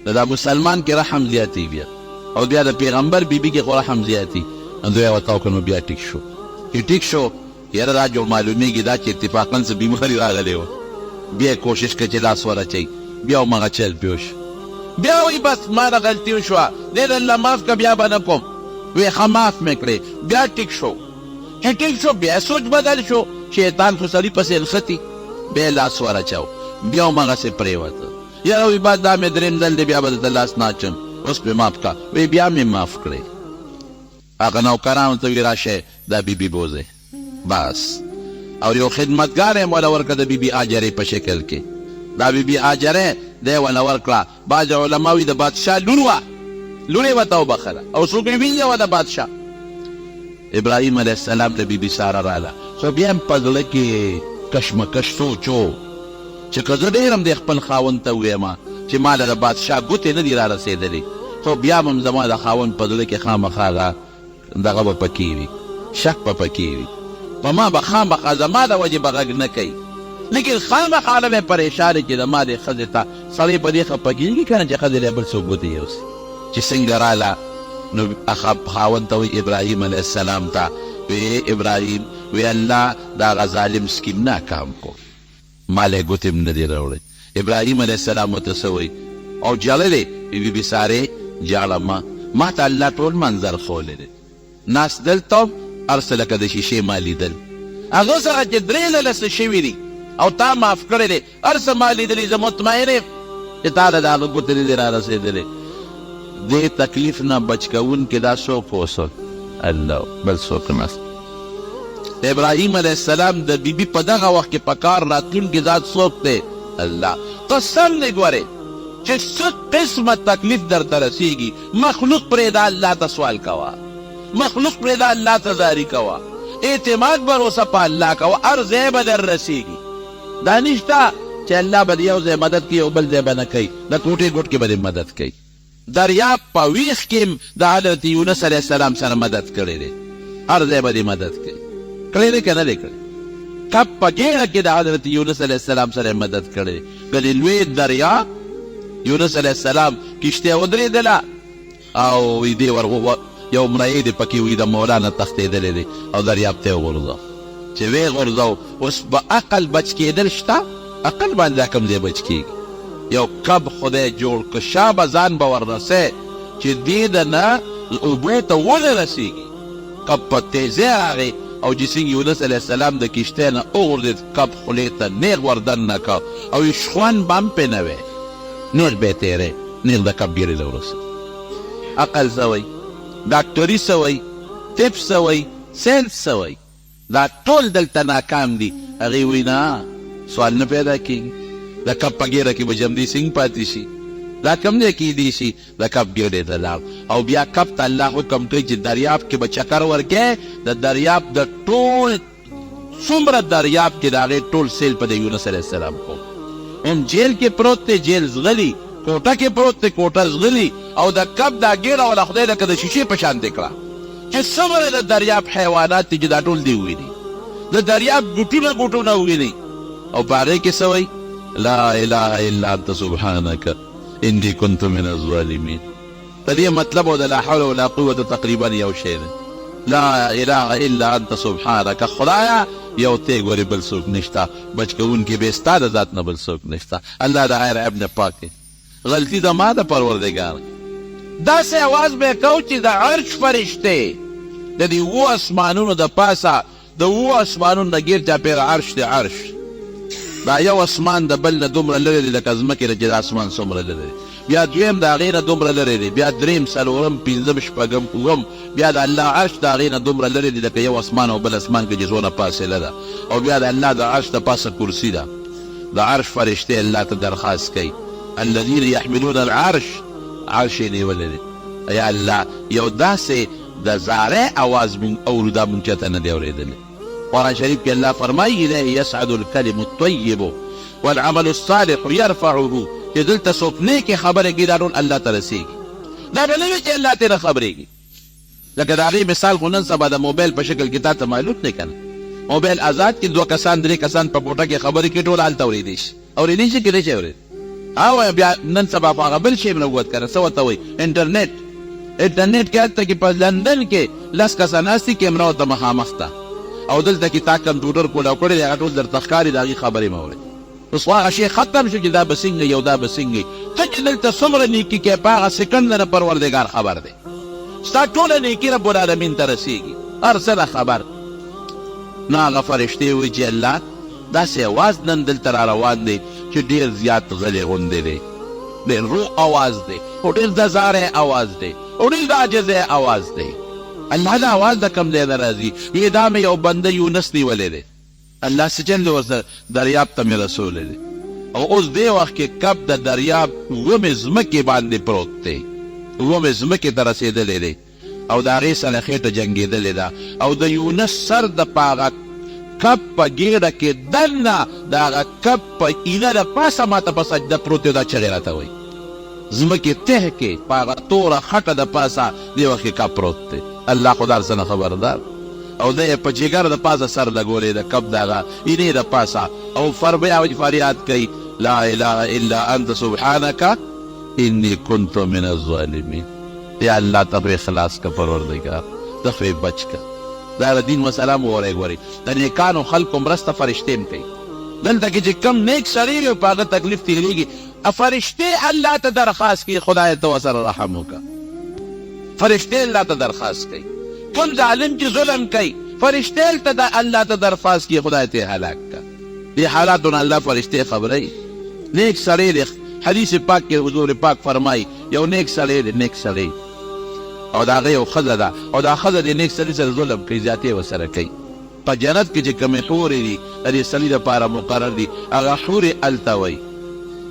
د دا مسلمان کې رحم زیاتي بیا، او بیا د پیغمبر بیبي کې خو رحم زیاتي. دوی یې ورته وکړه نو بیا ټیک شو. چې ټیک شو یاره دا جوړ معلومېږي دا چې اتفاقا څه بیماري راغلی وه. بیا یې کوشش کړه چې لاس ورچوي، بیا همغه چل پې وشو. بیا وایي بس ما نه غلطي وشوه، دی د الله معاف که بیا به نه کوم. وی ښه معاف مې کړې، بیا ټیک شو. چې ټیک شو بیا سوچ بدل شو، شیطان خو سړي پسې نښتي، بیا یې لاس ورچو، بیا همغسې پرېوته. یاره وی بس دا مې درېیم ځل دی، بیا به درته لاس نه اچم، اوس مې معاف کړه. وی بیا مې معاف کړې. هغه نوکرانو ته وی راشئ دا بیبي بوځئ بس. او یو خدمتګار یې وله ورکړه د بیبي هاجرې په شکل کې. دا بیبي هاجرې دی وله ورکړه. بعضې علما وي د بادشاه لور وه، لور یې ورته وبخله او څوک یې وینځه وه د بادشاه. ابراهیم علیه السلام د بیبي ساره راله، خو بیا هم په زړه کې کشمکش سوچ و چې که زه ډېر هم دی خپل خاوند ته ووایم چې ما له د بادشاه ګوتې نه دي را رسېدلې، خو بیا هم زما د خاوند په زړه کې خامخا دغه به پکې وي، شک به پکې وي، په ما به خامخا زما د وجې به غږ نه کوي. لیکن خامخا له مې پریشان چې د ما دې ښځې ته سړی په دې خفه کېږي که نه چې ښځې له بل څوک ګوتې یوسي. چې څنګه راله نو خاوند ته وایي ابراهیم علیه السلام ته، وی ابراهیم وی الله د هغه ظالم سکیم ناکام کو، ما له یې ګوتې هم نه دي راوړی. ابراهیم علیه السلام ورته څه وایي او جړلې بیبي سارې جاړه ما ته الله ټول منظر ښولی دی، ناست دلته هر څه لکه د شیشې ما لیدل، هغه څخه چې درې ځله څه شوي دي او تا معاف کړی دی، هر څه ما لیدلي، زه مطمئن یم چې تا ته د هغه ګوتې نه دي را رسېدلې. دې تکلیف نه بچ کوونکي دا څوک اوسل؟ الله، بل څوک نه. د ابراهیم علیه السلام د بیبي په دغه وخت کې په کار راتلونکي ذات څوک دی؟ الله قسم دې ګورې چې څه قسمه تکلیف درته رسېږي مخلوق پرېږده الله ته سوال کوه مخلوق پرېږده الله ته زاري کوه اعتماد بروسه په الله کوه هر ځای به در رسېږي دا نشته چې الله به د یو ځای مدد کوي او بل ځای به نه کوي د کوټې ګوټ کې به دې مدد کوي دریاب په ویښ کې د حضرت یونس علیه السلام سره مدد کړی دی هر ځای به دې مدد کوي کړی دی که نه دی کړی کب په ګیړه کې د حضرت یونس علیه السلام سره مدد کړی دی که د لوی دریاب یونس علیه السلام کشتۍ ودرېدله او دې یو مریی دی پکې وي د مولانا تښتېدلی دی او دریاب ته یې وغورځو چې ویې غورځو اوس به عقل بچ کېدل شته عقل باندې کوم ځای بچ کېږي یو کب خدای جوړ که شا به ځان به وررسې چې دې د نه اوبو ته ونه رسېږي کب په تیزۍ راغی او چې څنګه یونس علیه السلام د کشتۍ نه وغورځېد کب خولې ته نیغ وردن نه که او یې شخوند به هم پرې نه وی نیغ به یې تېری نیغ د کب ګیرې ته ورسېد عقل څه وایي ډاکټري څه وایي طب څه وایي ساینس څه وایي دا ټول دلته ناکام دي هغې وایي نه سوال نه پیدا کېږي د کب په ګیره کې به جمدي سنګ پاتې شي دا کم دی کېدی شي د کب ګیرې ته لاړ او بیا کب ته الله حکم کوي چې دریاب کې به چکر ورکې د دریاب د ټول څومره دریاب کې د هغې ټول سیل په د یونس علیه السلام کو هم جیل کې پروت دی جیل زغلي کوټه کې پروت دی کوټه زغلي او د کب دا ګیره وله خدای لکه د شیشې په شانتې کړه چې څومره د دریاب حیوانات دي چې دا ټول دی وویني د دریاب ګوټونه وویني او په هغې کې څه وایي لا اله الا انت سبحانك انی كنت من الظالمین د دې مطلب او د لا حول ولا قوة تقریبا یو شی دی لا اله الا انت سبحانك خدایا یو ته ګورې بل څوک نشته بچ کوونکي بې ستا د ذات نه بل څوک نشته الله د غیر عیب نه پاک دی غلطي د ما د پروردګار داسې اواز به یې کو چې د عرش فرشتې د دې اووه اسمانونو د پاسه د اووه اسمانونو نه ګیر چاپېره عرش دی عرش دا یو اسمان د بل نه دومره لرې دی لکه ځمکې نه چې د اسمان څومره لرې دی بیا دویم د هغې نه دومره لرې دی بیا دریم څلورم پنځم شپږم اووم بیا د الله عرش د هغې نه دومره لرې دی لکه یو اسمان او بل اسمان کې چې څونه فاصله ده او بیا د الله د عرش د پاسه کرسي ده د عرش فرشتې الله ته درخواست کوي الذین یحملون العرش عرش یې نیولی دی یا الله یو داسې د زاره اواز مونږ اورو دا مونږ چاته نه دی اورېدلی قرآن شریف کې الله فرمایي الیه یصعد الکلم الطیب والعمل الصالح یرفعه چې دلته څوک نیکې خبرې کوي دا ټول الله ته رسېږي دا به نه وي چې الله ترې خبرېږي لکه د هغې مثال خو نن سبا د موبایل په شکل کې تا ته معلوم دی که نه موبایل آزاد کې 2 کسان 3 کسان په کوټه کې خبرې کوي ټول هلته اورېدی شي اورېدی شي که نه شي اورېد او بیا نن سبا په هغه بل شی منوت که نه څه ورته وایي انټرنېټ کې هلته کې په لندن کې 10 کسان ناست دي کیمرا ورته مخامخ ده او دلته کې تا کمپیوټر کولاو کړی دی هغه ټول درته ښکاري د هغې خبرې مه اورئ اوس هغه شی ختم شو چې دا به څنګه یو دا به څنګه ته چې دلته څومره نیکي کوې په هغه سکنډ نه پروردګار خبر دی ستا ټوله نیکي رب العالمین ته رسېږي هر څه نه خبر نو هغه فرشتې وایي چې الله داسې اواز نن دلته را روان دی چې ډېر زیات غلی غوندې دی ډېر روغ اواز دی او ډېر د زاری اواز دی او ډېر د عاجزۍ اواز دی الله دا اواز د کوم ځای نه راځي وایي دا مې یو بنده یونس نیولی دی الله څه چل ورسره دریاب ته مې رسولی دی او اوس دې وخت کې کب د دریاب اوومې ځمکې باندې پروت دی اوومې ځمکې ته رسېدلی دی او د هغې سره خېټه جنګېدلې ده او د یونس سر د په هغه کب په ګیډه کې دننه د هغه کب په ایله د پاسه ماته په سجده پروت دی دا چغې راته وایي ځمکې ته کې په هغه توره خټه د پاسه دې وخت کې کب پروت دی الله خو دا هر څه نه خبردار او د په جګر د پاسه سر لګولی د کب د هغه اینې د پاسه او بیا فریاد کوي لا اله الا انت سبحانك انی كنت من الظالمین یا الله ته خو اخلاص که پروردګار ته خو بچ که دا د دین مسله مو وری ګورئ د نیکانو خلکو مرسته فرشتې هم کوي دلته کې چې کم نیک سړی وي په هغه تکلیف تېرېږي فرشتې الله ته درخواست کوي خدای ته ورسره رحم وکړه فرشتې الله ته درخواست کوي کوم ظالم چې ظلم کوي فرشتې الله ته درخواست کوي خدای ته هلاک کړه دې حالاتو نه الله فرشتې خبروي نیک سړی دی حدیث پاک کې حضور پاک فرمایي یو نیک سړی دی نیک سړی او د هغه یو ښځه ده او دا ښځه د نیک سړي سره ظلم کوي زیاتې ورسره کوي په جنت کې چې کومې حورې دي د دې سړي دپاره مقرر دي هغه حورې هلته وایي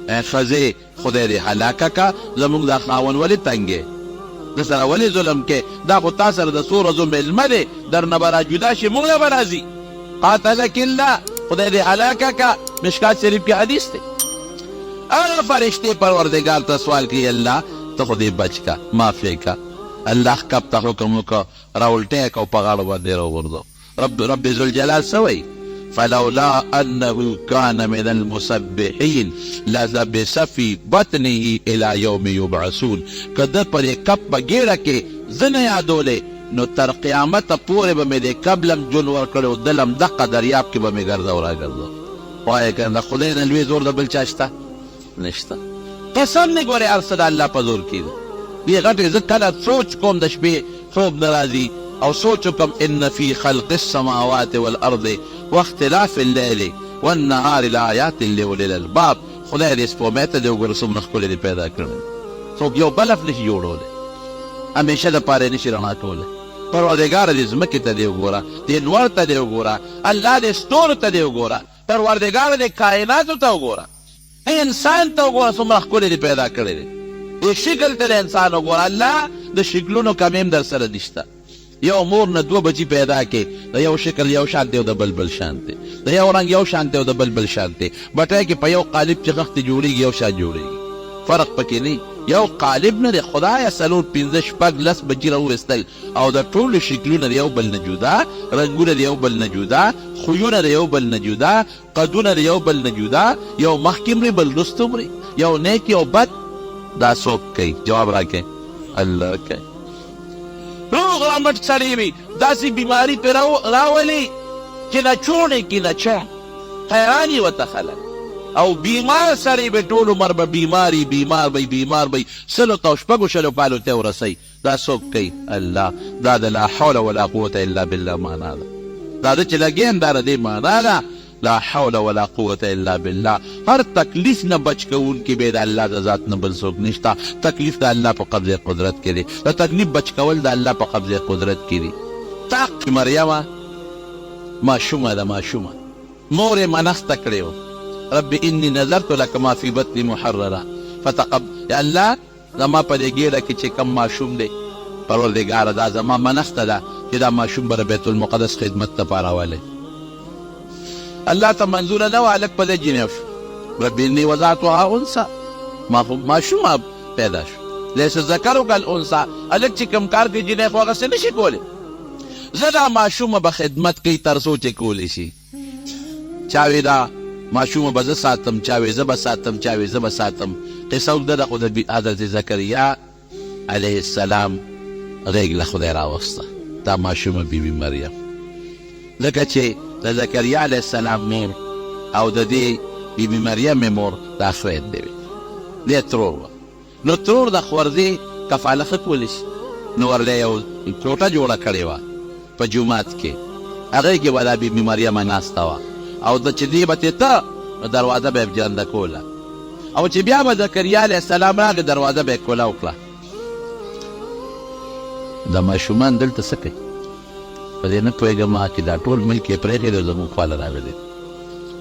خزه خدای دې هلاکه کا زمونږ دا خاون ولې تنګې د سره ولې ظلم کې دا خو تا سره د څو ورځو مېلمه دی درنه به را جدا شي موږ نه به راځي قاتلک الله خدای دې هلاکه کا مشکات شریف کې حدیث دی هغه فرشتې پروردګار ته سوال کوي الله ته خو دې بچ کا معافی کا الله کب ته حکم وکړه راولټی کا او په غاړه باندې راوغورځو رب ذوالجلال څه وایي فلولا أنه كان من المسبحين للبث في بطنه إلى يوم يبعثون کده پر کپ بغیره کې زنه یادولې نو تر قیامت پورې به مې د قبلم جون ورکړو دلم دغه دریاب کې به مې ګرځاو راګرځاو وایي کنه خدای نه لوی زور د بل چا شته نشته قسم نه ګورې هر څه د الله په زور کې دی غټې زه کله سوچ کوم د شپې خوب نه راځي او سوچ کوم ان فی خلق السماوات والارض واختلاف الليل والنهار لآيات لأولي الألباب خدای دې سپوږمۍ ته دې وګوره څومره ښکلې دې پیدا کړې څوک یو بلف نشي جوړولی همیشه دپاره یې نشي رڼا کولی پروردګاره دې ځمکې ته دې وګوره دې لوړ ته دې وګوره الله دې ستورو ته دې وګوره پروردګاره دې کائناتو ته وګوره انسان ته وګوره څومره ښکلې دې پیدا کړی دی دې شکل ته د انسان وګوره الله د شکلونو کمی هم در سره نشته یو مور نه دوه بچی پیدا کې د یو شکل یو شان دی او د بل بل شان دی د یو رنګ یو شان دی او د بل بل شان دی بټی کې په یو قالب چې غښتې جوړېږي یو شان جوړېږي فرق پکې نه یو قالب نه دی خدایه څلور پنځه شپږ لس بچي راوویستل او د ټولو شکلونه د یو بل نه جدا رنګونه د یو بل نه جدا خویونه د یو بل نه جدا قدونه د یو بل نه جدا یو مخکې مري بل وروسته مري یو نیک یو بد دا څوک کوي جواب راکړئ الله کوي روغ رمټ سړی وي داسې بیماري پرې راولي چې نه چوڼې کې نه چا حیران یې ورته خلک او بیمار سړی به ټول عمر به بیمار به سلو ته او شپږو شلو کالو ته ورسوي دا څوک کوي الله دا د لا حول ولا قوة الا بالله معنا ده دا د چې لګیم دا د دې معنا ده لا حول ولا قوة الا بالله هر تکلیف نه بچ کوونکی به د الله د ذات نه بل څوک نشته تکلیف د الله په قبضه قدرت کې دی د تکلیف بچ کول د الله په قبضه قدرت کې دی طاق مریم ماشومه ده ماشومه مور یې منسته کړې وه رب انی نظرت لك ما فی بطنی محرره فتقبل یا الله زما په دې ګېډه کې چې کم ماشوم دی پروردګاره دا زما منسته ده چې دا ماشوم به بیت المقدس خدمت ته پارولی الله ته منظوره نه وه هلک په دې جنیف شو رب انی وضعتها انثى ماشومه پیدا شو لیس ذکر کالانثى هلک چې کوم کار کوي جنیف خو هغسې نشي کولی زه دا ماشومه به خدمت کوي تر څو چې کولی شي چا وی دا ماشومه به زه ساتم چا وی زه به ساتم چا وی زه به ساتم قصه اوږده ده خو د حضرت زکریا علیه السلام غیږ له خدای راوسته دا ماشومه بیبي مریم ځکه چې د زکریا علیه السلام مور او د دې بیبي مریم مور دا خویندې وې دې ترور وه نو ترور د ښوردې کفاله ښه کولی شي نو ورله یو ټوټه جوړه کړې وه په جومات کې هغې کې به دا بیبي مریم ناسته وه او د چې دې به تېته نو دروازه به یې جنده کوله او چې بیا به زکریا علیه السلام راغی دروازه به یې کوله وکړه دا ماشومان دلته څه کوي په دې نه پوهېږم چې دا ټول ملک یې پرېښی دی زموږ خواله راغلی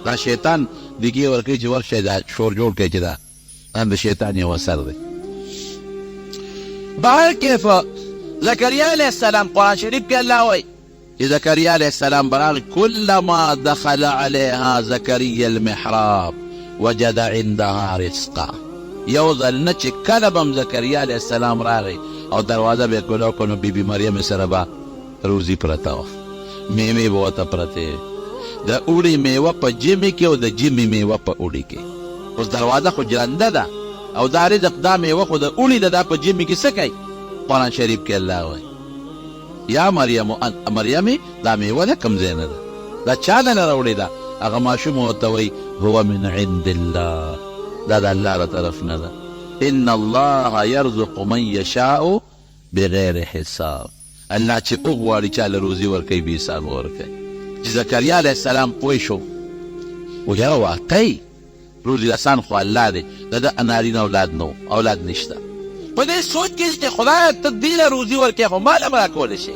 دا شیطان دیګې ورکوي چې ورشئ دا شور جوړ کړئ چې دا د شیطان یو اثر دی بهر کیف زکریا علیه السلام قرآن شریف کې الله وایي چې زکریا علیه السلام براغی کلما دخل علیها زکریا المحراب وجد عندها رزقا یو ځل نه چې کله به هم زکریا علیه السلام راغی او دروازه به یې کوله وکړه نو بیبي مریم سره به روزي پرته وه میوې به ورته پرتې د اوړي میوه په ژمي کې او د ژمي میوه په اوړي کې اوس دروازه خو جرنده ده او دا رزق دا میوه خو د اوړي ده دا په ژمي کې څه کوي قرآن شریف کې الله وایي یا مریمې دا میوه ده کوم ځای نه ده دا چا نه راوړې ده هغه ماشوم ورته وایي هو من عند الله دا د الله له طرف نه ده ان الله یرزق من یشاء بغیر حساب الله چې وغواړي چا له روزي ورکوي بې حساب ورکوي چې زکریا علیه السلام پوه شو و یاره واقعي روزي رسان خو الله دی د ده نارینه اولاد نه اولاد نشته په دې سوچ کې چې خدایه ته دې له روزي ورکوې خو ما له به راکولی شي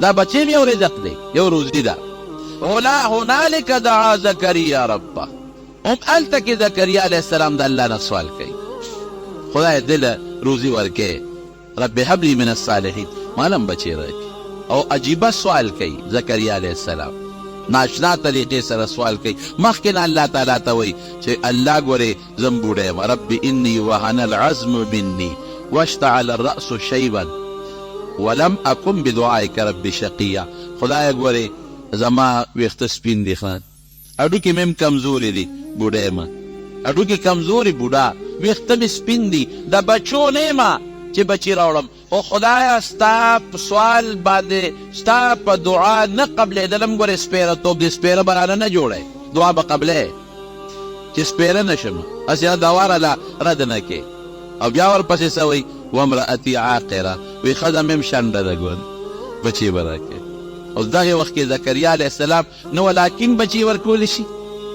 دا بچې م یو رزق دی یو روزي ده هنالک دعا زکریا ربه هم هلته کې زکریا علیه السلام د الله نه سوال کوي، خدای دله روزي ورکړي، رب هب لي من الصالحین، مالم بچی راکړي. او عجیبه سوال کوي زکریا علیه السلام، ناشنا طریقې سره سوال کوي. مخکې نه الله تعالی ته وایي چې الله ګورې زم بوډی یم، رب انی وهن العظم مني واشتعل الرأس شیبا ولم اکن بدعائک رب شقیا. خدای ګورې زما ویښته سپین دي، هډوکې مې هم کمزوري دي، بوډی یم، هډوکې کمزوري بوډا، ویښته مې سپین دي، د بچو نه یم چې بچي راوړم. او خدایا ستا په سوال باندې ستا په دعا نه قبلېدلم، ګورې سپېره توب دې سپېره به رانه نه جوړی، دعا به قبلې چې سپېره نه شم، هسې دوا راله رد نه کې. او بیا ورپسې څه وایي وامرأتي عاقره، وایي ښځه مې هم شنډه ده، ګور بچي به راکړې. اوس دغې وخت کې زکریا علیه السلام نه ولاکین بچي ورکولی شي.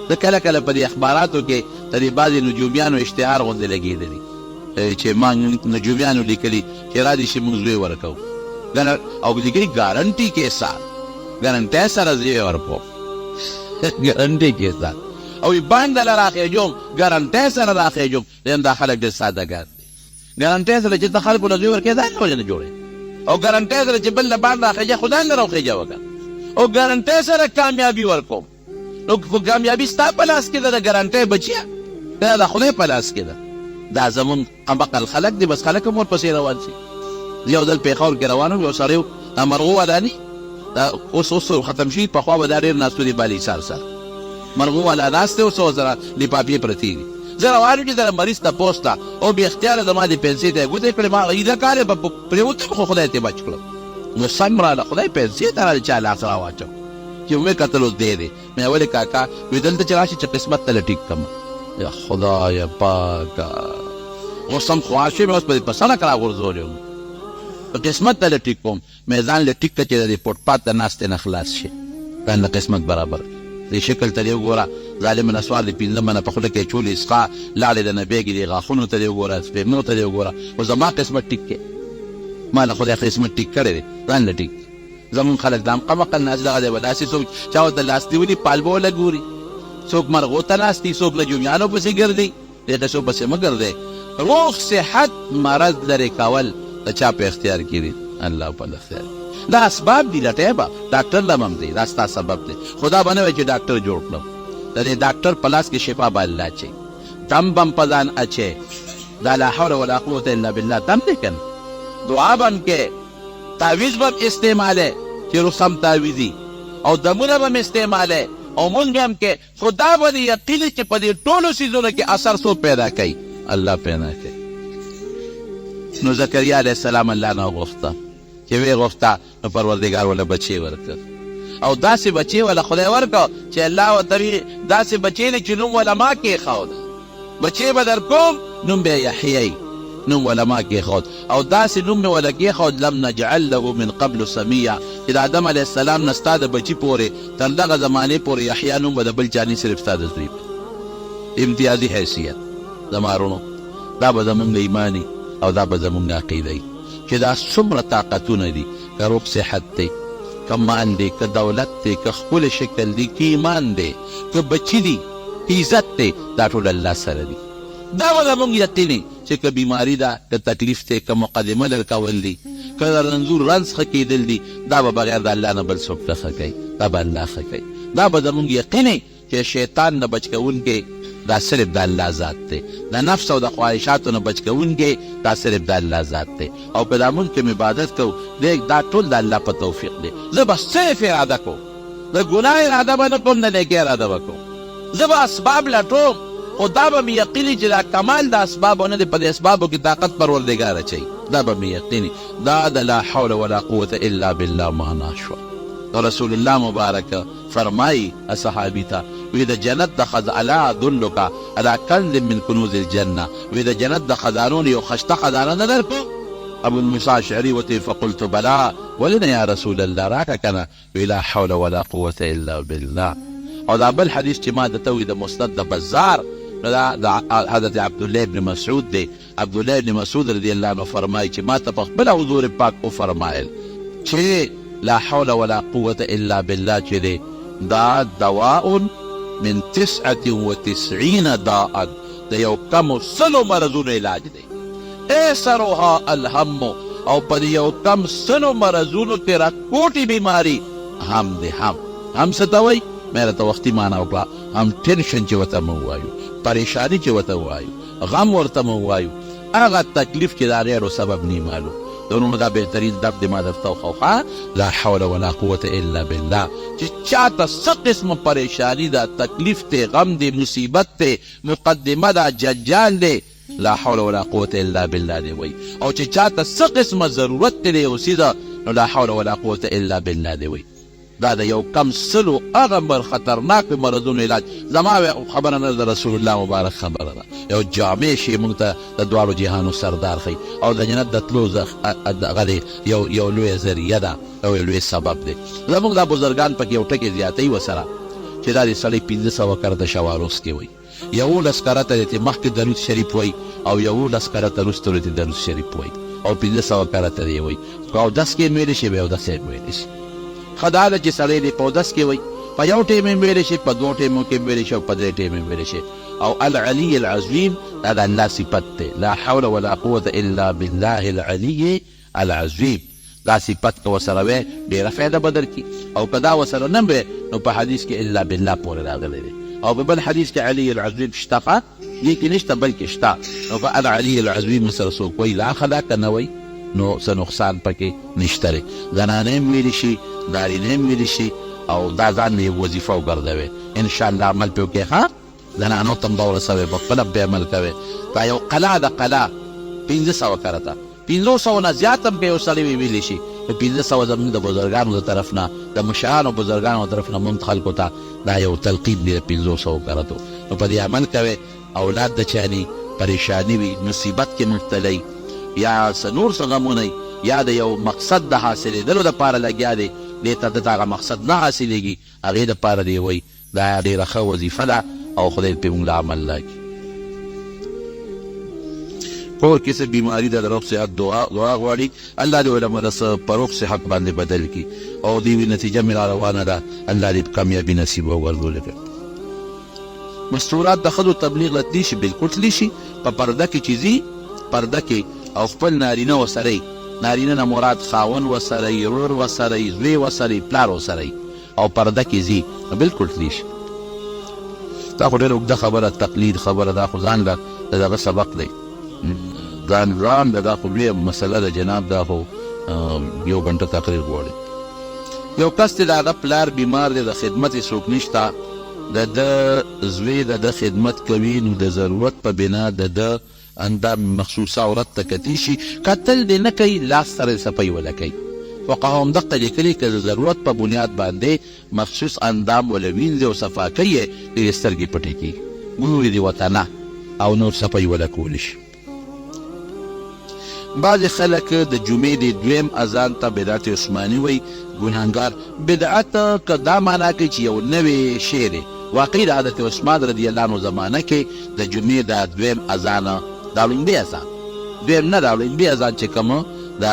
د کله کله په دې اخباراتو کې د دې بعضې نجومیانو اشتهار غوندې لګېدلي چې ما نجومیانو لیکلي چې را دې شي موږ زوی ورکوو، او لیکلي ګارنټي کې سات، ګارنټۍ سره زوی ورکوم، ګارنټۍ کې سات، او باندې له راخېجوم، ګارنټۍ سره راخېجوم. یم دا خلک ډېر سادهګان دي. ګارنټۍ سره چې ته خلکو له زوی ورکوې دا نه ولې نه جوړوې، او ګارنټۍ سره چې بل له باندې راخېجه خو دا نه راوخېجه وکړه، او ګارنټۍ سره کامیابي ورکوم. نو کامیابي ستا په لاس کې ده، د ګارنټۍ بچیه دا د خدای په لاس کې ده. دا زمون قمقل خلک دي، بس خلک هم ورپسې روان شي. یو ځل پیښور کې روان وم، یو سړی و مرغو وداني، دا اوس ختم شي، پخوا به دا ډېر ناست و دي بالیسار سره، مرغو والا ناست دی، اوس سره لفافې پرتې دي. زه روان یم چې د مریض تپوس ته، او بې اختیاره زما د پنسۍ ته یې ګوتې کړې، ما ایده کار یې به پرېوتم، خو خدای ته بچ کړم. نو سم راله خدای پنسۍ ته راله چا لاس راواچو چې ومې کتل اوس دی دی. مې ولې کاکا وایي دلته چې راشي چې قسمت ته له ټیک کړم. یا خدایه پاکه، اوس هم خوار شوی مې، اوس په سړک راغورځولی وم، په قسمت ته له ټیک کوم. مې ځان له ټیک کړه چې د دې فوټپات د ناستې نه خلاص شي، ځان له قسمت برابر دې شکل ته دې وګوره، ظالم نسوار دې پنځه منه په خوله کې یې چولې اسقا، لاړې د نه بیګې دې غاښونو ته دې وګوره، سپېرنو ته دې وګوره. خو زما قسمت ټیک کې، ما له خدای قسمت ټیک کړی دی، ځان له ټیک. زمونږ خلک دا هم قمقل ناست دغه دی، داسې څوک چا ورته لاس نیولي پالبه وله ګوري، څوک مرغو ته ناست دي، څوک نجومیانو پسې ګرځي. دې قصو پسې مه ګرځئ. روغ صحت مرض لرې کول د چا په اختیار کې دي؟ الله په اختیار. دا اسباب دي، لټوې به ډاکټر لم هم دی، دا ستا سبب دی. خدا به نه وایي چې ډاکټر جوړ کړم، د دې ډاکټر په لاس کې شفا به الله اچوي. دم به هم په ځان اچوي، دا لا حول ولا قوة الا بالله دم دی که نه. دعا به هم کوې، تعویض به هم استعمالوې چې رسم تعویضي، او دمونه به هم استعمالوې، او مونږ به هم کوې. خو دا به دې یقیني چې په دې ټولو څیزونو کې اثر څوک پیدا کوي؟ الله پیدا کوي. نو زکریا علیه السلام الله نه وغوښته، چې ویې غوښته نو پروردګار وله بچی ورکړ، او داسې بچی وله خدای ورکړ چې الله ورته وي داسې بچی دی چې نوم وله ما کېښود، بچی به در کوم نوم به یې یحیی، نوم وله ما کېښود، او داسې نوم مې وله کېښود لم نجعل له من قبل سمیا، چې د آدم علیه السلام نه ستا د بچي پورې تر دغه زمانې پورې یحیی نوم به د بل چا نه، صرف ستا د زوی امتیازي حیثیت. زما رونو دا به زمونږ ایماني او دا به زمونږ عقیده وي چې دا څومره طاقتونه دي، که روغ صحت دی، که مال دی، که دولت دی، که ښکلی شکل دی، که ایمان دی، که بچي دی، که عزت دی، دا ټول الله سره دي. دا به زمونږ یقیني چې که بیماري ده، که تکلیف دی، که مقدمه درکول دي، که د رنځور رنځ ښه کېدل دي، دا به بغیر د الله نه بل څوک نه ښه کوي، دا به الله ښه کوي. دا به زمونږ یقیني چې شیطان نه بچ کوونکی دا صرف د الله ذات دی، د نفس او د خواهشاتو نه بچ کوونکی دا صرف د الله ذات دی. او په دا ملک کې عبادت کوو، دا ټول د الله په توفیق دی. زه به صرف اراده کوم، د ګناه اراده به نه کوم، د نیکۍ اراده به کوم. زه به اسباب لټوم، خو دا به مې یقیني چې دا کمال د اسبابو نه دی، په دې اسبابو کې طاقت پروردګار اچوي، دا به مې یقیني. دا د لا حول ولا قوة الا بالله معنا شوه. رسول الله مبارک فرمایي اصحابي ته، وی د جنت د الا ادلک علی کنز من کنوز الجنه، وی د جنت د خزانونو یو خشته خزانه نه درکړم؟ ابو الموسی اشعري ورته فقلت بلا، ولې نه یا رسول الله راکه کنه؟ وی لا حول ولا قوة الا بالله. او دا بل حدیث چې ما درته وی د مسند د بزار، دا حضرت عبدالله ابن مسعود دی. عبدالله ابن مسعود رضی الله عنه فرمایي چې ما ته په خپل حضور پاک وفرمایل چې لا حول ولا قوة الا بالله چې دی دا دواء من 99 داء د یو کم سلو مرضونو علاج دی. ایسروها الهم او په یو کم سلو مرضونو تیرا کوټي بیماری هم دی. هم څه ته وایي؟ مې راته وختي معنا وکړه. هم ټینشن چې ورته مو وایو، پریشاني چې ورته وایو، غم ورته مو وایو، هغه تکلیف چې د غیرو سبب نه معلوم. دونو دا بهترین دب دی ما درته وښوښه. لا حول ولا قوة الا بالله. چې چاته څه قسمه پریشاني ده، تکلیف دی، غم دی، مصیبت دی، مقدمه ده، جنجال دی، لا حول ولا قوة الا بالله دی وایي. او چې چاته څه قسمه ضرورت دی د یو څیزه، نو لا حول ولا قوة الا بالله دی وایي. دا د یو کم سلو هغه خطرناک مرضونو علاج. زما خبره نه د رسول الله مبارک خبره ده. یو جامع شي موږ ته د دواړو جهانو سردار ښیي او د جنت د تلو هغه دی یو لویه ذریعه ده او یو لوی سبب دی. زموږ دا بزرګان پکې یو ټکي زیاتوي ورسره چې دا د سړی 500 کرته شواروس کې وایي، 11 کرته د مخکې درود شریف وایي او 11 کرته وروسته د درود شریف وایي او 500 کرته دی وایي. که اودس کې ویلی شي به اودس یې ویلی شي. ښه دا ده چې سړی دې په اودس کې وایي، په یو ټیم یې ویلی شي، په 2 ټیمو کې ویلی شي او په 3 ټیم یې ویلی شي. او العلي العظیم دا د الله صفت دی. لا حول ولا قوة الا بالله العلي العظیم. دا صفت که ورسره وی ډېره فایده به درکړي. او که دا ورسره نه وی نو په حدیث کې الا بالله پورې راغلی دی. او په بل حدیث کې علي العظیم شته، دې کې نشته بلکې شته. نو په العلي العظیم سره څوک وایي لا ښه ده که نه وایي نو څه نقصان پکې نشته دی. زنانه هم ویلی شي، نارینه هم ویلی شي او دا ځان یې وظیفه وګرځوي. انشاءالله عمل پې وکړئ. ښه زنانو ته هم به ورسوئ، په خپله به عمل کوئ. دا یو قلا ده، قلا 500 کرته 500 نه زیات هم که یو سړی ویلی شي. 500 زموږ د بزرګانو د طرف نه، د مشرانو بزرګانو د طرف نه موږ خلکو ته دا یو تلقین دی د 500 کرتو. نو په دې عمل کوئ. اولاد د چاني پریشاني وي، مصیبت کې مبتلی یا څه نور څه غمونه یا د یو مقصد د حاصلېدلو دپاره لګیا دی، دې ته دته هغه مقصد نه حاصلېږي، هغې دپاره دی وایي دا ډېره ښه وظیفه ده او خدای پې موږ له عمل راکړي. کور کې څه بیماري ده د روغ صحت دعا غواړي، الله دې ولمره څه په روغ صحت باندې بدل کړي او دې نتیجه مې را روانه ده، الله دې کامیابي نصیب وګرځولې کړي. مستورات د ښځو تبلیغ له تلی شي، بلکل تلی شي. په پرده کې چې ځي، پرده کې او خپل نارینه ورسره، نارینه نه مراد خاون ورسره، ورور ورسره، زوی ورسره، پلار ورسره او پرده کې ځي، بلکل تلی شي. دا خو ډېره اوږده خبره، تقلید خبره، دا خو ځان له د دغه سبق دی، ځان دا خو لویه مسله ده جناب. دا خو 1 غنټه تقریر غواړي. یو کس دی د هغه پلار بیمار دی، د خدمت یې څوک نشته، د ده زوی د ده خدمت کوي، نو د ضرورت په بنا د ده اندام مخصوصه عورت ته کتی شي، کتل دې نه کوي، لاس سره صفۍ وله کوي. فقهاو همدغه لیکلي که د ضرورت په بنیاد باندې مخصوص اندام وله وینځي او صفا کوي، ډېرې سترګې پټې کړي، ګوري دې ورته نه او نور صفۍ وله کولی شي. بعضې خلک د جمعې د 2م اذان ته بدعت عثماني وایي، ګنهګار. بدعت که دا معنا کوي چې یو نوی شی دی، واقعي د حضرت عثمان رضی الله عنه زمانه کې د جمعې د 2م اذان، دا لومبی اذان، 2م نه، دا لومبی اذان چې کوم د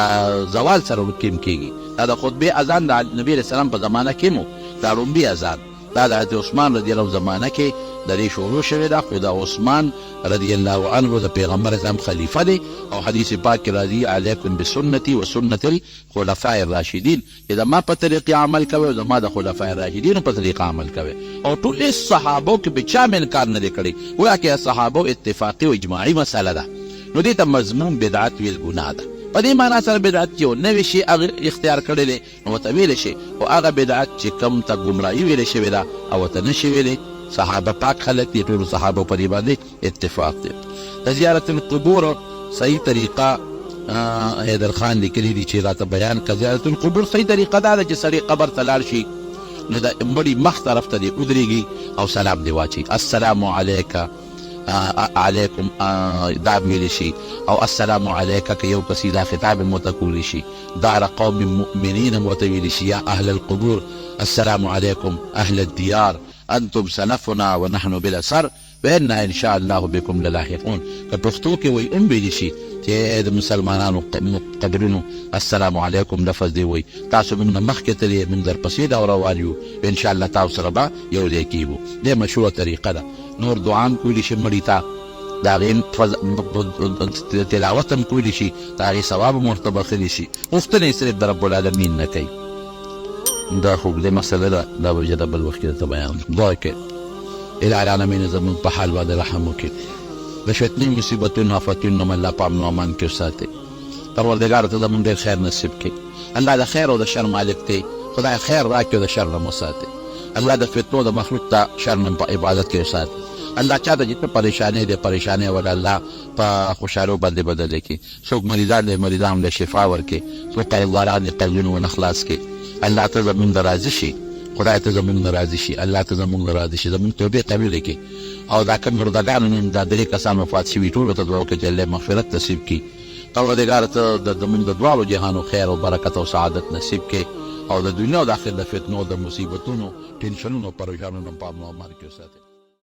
زوال سره ورکیم کېږي، دا د خطبې اذان د نبي علیه السلام په زمانه کې مو دا لومبی اذان، دا د حضرت عثمان رضی الله عنه زمانه کې د دې شروع شوې ده. خو د عثمان رضی الله عنه د پیغمبر اسلام خلیفه دی او حدیث پاک کې راځي علیکم بسنتي و سنت الخلفاء الراشدین، چې زما په طریقې عمل کوئ او زما د خلفاء الراشدینو په طریقه عمل کوئ. او ټول صحابو کې به چا من کار نه دی کړی، وایي کې صحابو اتفاقي او اجماعي مسله ده. نو دې ته مضمون بدعت ویل ګناه ده. په دې معنا سره بدعت چې یو نوی شي هغه اختیار کړی دی نو ورته ویلی شي، خو هغه بدعت چې کوم ته ګمراهي ویلې شوې ده او ورته نه شي ویلی. صحابه پاک خلک دي، ټولو صحابو په دې باندې اتفاق دی. د زیارت القبور صحیح طریقه حیدر خان لیکلي دي چې راته بیان کړه. زیارت القبور صحیح طریقه دا ده چې سړی قبر ته لاړ شي، نو د مړي مخ طرف ته دې ودرېږي او سلام دې واچوي، السلام علیکم علیکم دا ویلی شي، او السلام علیکه که یو کسی دا خطاب ورته کولی شي، دار قوم مؤمنین ورته ویلی شي، یا اهل القبور السلام علیکم اهل الدیار انتم سلفنا ونحن بالاثر وانا ان شاء الله بكم للاحقون. که پښتو کې وایي ویلی شي چې د مسلمانانو قدرونو السلام علیکم لفظ دی وي تاسو موږ نه مخکې تللي موږ درپسې دا روان یو ان شاء الله تاسو سره به یو ځای کیږو دې مشهوره طریقه ده نور دعا هم کولی شي مړي ته د هغې تلاوت هم کولی شي د هغې ثواب هم ورته بخښلی شي غوښتنه یې صرف د رب العالمین نه کوي دا خو دې مسله ده دا به د بل وخت کې درته بیان دعا کوي الهي العالمین زموږ په حال باندې رحم وکړي د شیطاني مصیبتونو آفتونو الله په امن و امان کې وساتي پروردګار ته زموږ ډېر خیر نصیب کړي الله د خیر او د شر مالک دی خدای خیر راکړي او د شر نه وساتي الله د فتنو د مخلوق ته شر نه په عبادت کې وساتي الله چاته چې پریشانې دی پریشانې ول الله په خوشحالو باندې بدل کړي څوک مریضان دی مریضان له شفا ورکړي څوک قرضداران دي قرضونه ونه خلاص کړي الله ته زموږ راضي شي خدای ته زموږ راضي شي الله ته زموږ راضي شي زموږ توبې قبولې کړي او دا کوم مردګانو نن دا درې کسان وفات شوي ټولو ته دعا وکړي چې الله مغفرت نصیب کړي پروردګار ته زموږ د دواړو جهانو خیر او برکت او سعادت نصیب کړي او د دنیا او د آخرت د فتنو د مصیبتونو ټینشنونو پریشانونو په امان کې وساتي